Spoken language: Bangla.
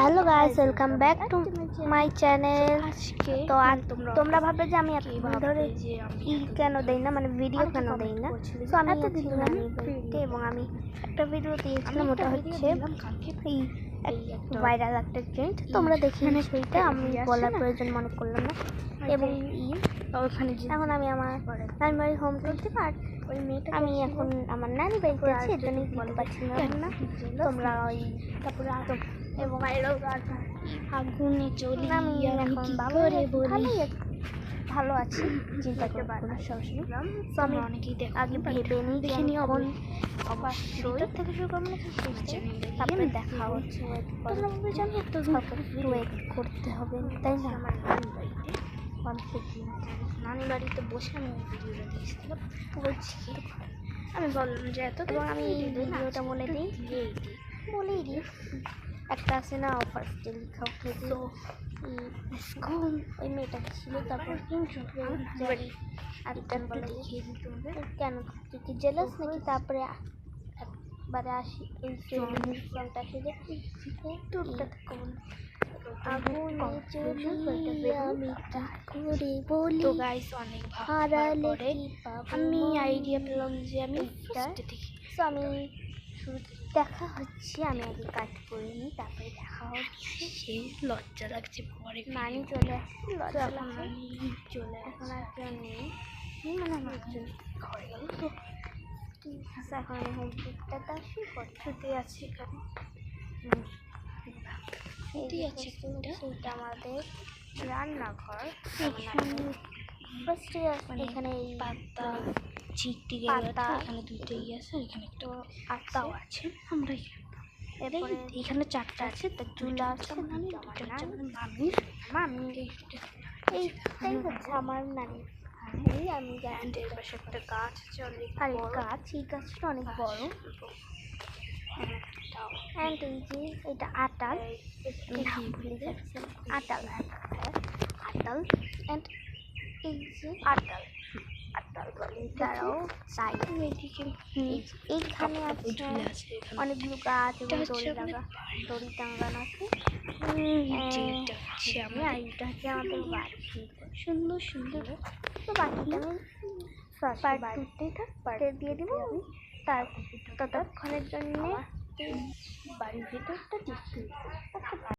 Hello guys, welcome back to my channel. তো আজ তোমরা ভাববে যে আমি এতদিন ধরে কেন দেই না, মানে ভিডিও কেন দেই না। তো আমি এবং আমি একটা ভিডিও দিয়েছিলাম, ওটা হচ্ছে এই ভাইরাল একটা ট্রেন্ড, তোমরা দেখে সেইটা আমি বলার প্রয়োজন মনে করলাম না। এবং ওখানে এখন আমি আমার নানি বাড়ির হোম টুর থেকে আর ওই মেয়েটা আমি এখন আমার নানি বাড়িতে আছি, এর জন্যই বলতে পারছি না। তোমরা ওই তারপরে এবং আগুনে জ্বলি আমি এখন ভালো আছি, চিন্তা করবো না সবসময়। তো আমি আগে ভেবে নিই দেখে নিই অবশ্যই থেকে শুরু করবো না, তারপরে দেখা হচ্ছে। ওয়েট করতে হবে, তাই না? আমার নানি বাড়িতে বসে আমি ভিডিওটা দিয়েছিলাম, আমি বললাম যে এত, এবং আমি এই ভিডিওটা বলেই দিই একটা আছে না অফার লেখা হয়েছিল, ওই মেয়েটা ছিল, তারপর কেন তুই কি জেলাস নাকি? তারপরে একবারে আসি এই সঙ্গটা আসে যে তো গাইস অনেক হারালে আমি আইডিয়া পেলাম যে আমি আমি দেখা হচ্ছে। আমি আগে কাজ করে নিই, তারপরে দেখা হচ্ছে। সেই লজ্জা লাগছে, পরে নানি চলে আসছে, লজ্জা চলে এখন আর কেউ নেই, মানে আমার ঘরে গেল। তো এখন আমি হোম টুরটাতে আসি, ছুটি আছে এখানে, ছুটি আছে। সেইটা আমাদের রান্নাঘর। ফার্স্টে এখানে এই পাতা চিকটি পাতা, এখানে দুটোই আছে, এখানে একটা আটাও আছে। আমরা এখানে চারটা আছে, তার চুলা আছে, মামি এইটাই হচ্ছে আমার নানি। আমি এর পাশে একটা গাছ আছে অনেক, আর এই গাছটা অনেক বড়। অ্যান্ড এই যে এটা আটাল, ভুলে যাচ্ছে, আটাল অ্যান্ড এই যে আটাল বলে, তারাও তাই। এইখানে আছে অনেকগুলো গাছ এবং দড়ি টাঙ্গানো আছে। আমি আর এটা হচ্ছে আমাদের বাড়ি, সুন্দর তো বাকিটা আমি পার্ট দিয়ে দিব। ততক্ষণের জন্য বাড়ির ভিতরটা দেখি।